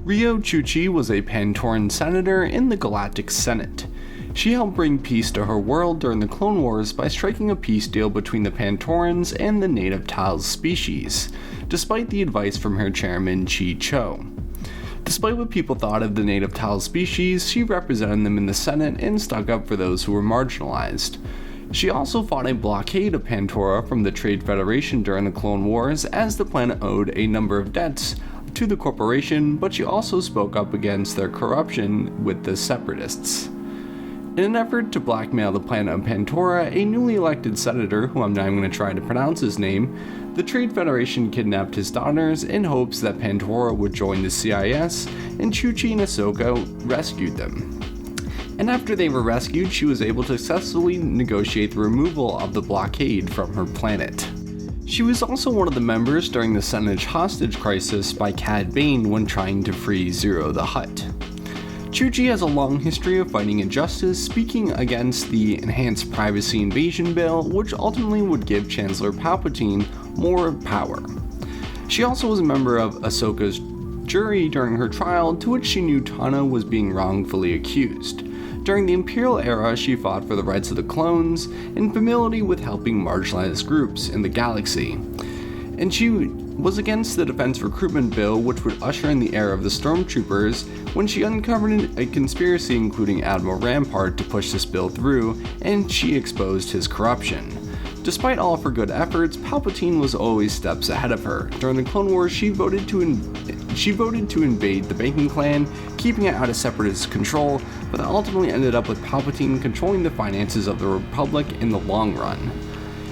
Riyo Chuchi was a Pantoran senator in the Galactic Senate. She helped bring peace to her world during the Clone Wars by striking a peace deal between the Pantorans and the native Talz species, despite the advice from her chairman Chi Cho. Despite what people thought of the native Talz species, she represented them in the Senate and stuck up for those who were marginalized. She also fought a blockade of Pantora from the Trade Federation during the Clone Wars, as the planet owed a number of debts to the corporation, but she also spoke up against their corruption with the Separatists. In an effort to blackmail the planet of Pantora, a newly elected senator, who I'm not even going to try to pronounce his name, the Trade Federation kidnapped his daughters in hopes that Pantora would join the CIS, and Chuchi and Ahsoka rescued them. And after they were rescued, she was able to successfully negotiate the removal of the blockade from her planet. She was also one of the members during the Senate hostage crisis by Cad Bane when trying to free Zero the Hutt. Chuchi has a long history of fighting injustice, speaking against the Enhanced Privacy Invasion Bill, which ultimately would give Chancellor Palpatine more power. She also was a member of Ahsoka's jury during her trial, to which she knew Tana was being wrongfully accused. During the Imperial era, she fought for the rights of the clones, in familiarity with helping marginalized groups in the galaxy. And she was against the Defense Recruitment Bill, which would usher in the era of the Stormtroopers, when she uncovered a conspiracy including Admiral Rampart to push this bill through, and she exposed his corruption. Despite all of her good efforts, Palpatine was always steps ahead of her. During the Clone Wars, she voted to invade the banking clan, keeping it out of Separatist control, but that ultimately ended up with Palpatine controlling the finances of the Republic in the long run.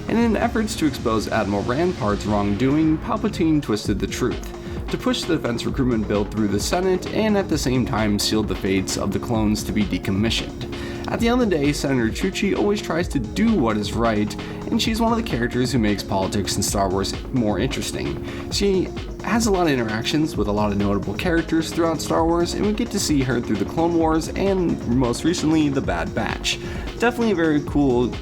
And in efforts to expose Admiral Rampart's wrongdoing, Palpatine twisted the truth to push the Defense Recruitment Bill through the Senate, and at the same time sealed the fates of the clones to be decommissioned. At the end of the day, Senator Chuchi always tries to do what is right, and she's one of the characters who makes politics in Star Wars more interesting. She has a lot of interactions with a lot of notable characters throughout Star Wars, and we get to see her through the Clone Wars and most recently the Bad Batch. Definitely a very cool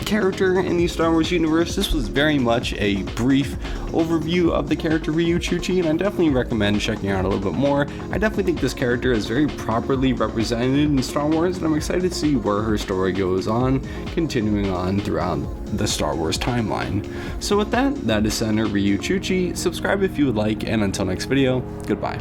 character in the Star Wars universe. This was very much a brief overview of the character Riyo Chuchi, and I definitely recommend checking out a little bit more. I definitely think this character is very properly represented in Star Wars, and I'm excited to see where her story goes on, continuing on throughout the Star Wars timeline. So with that is Senator Riyo Chuchi. Subscribe if you would like, and until next video, goodbye.